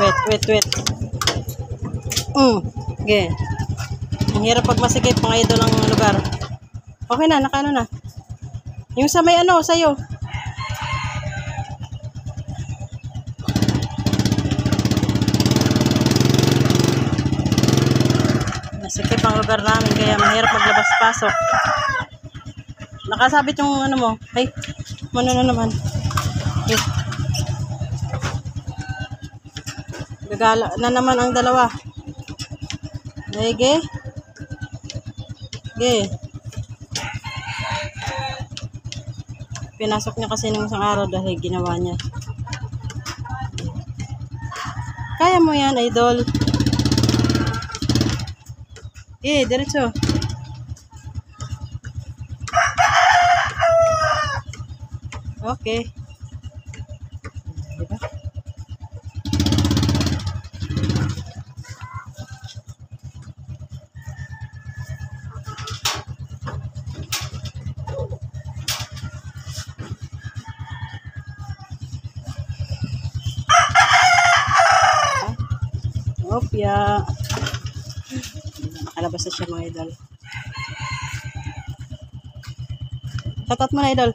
Wait. Okay. Ang hirap pag masikip, mga idol ang lugar. Okay na, nakaano na. Yung sa may ano, sa'yo. Masikip ang lugar namin, kaya mahirap maglabas-pasok. Nakasabit yung ano mo. Ay, ano na naman. Okay. Gagala na naman ang dalawa. Sige. Pinasok niya kasi nung isang araw dahil ginawa niya. Kaya mo yan, idol. Diretso. Okay. Diba? Opya. Nakalabas na siya, mga idol. Shoutout mo na, idol.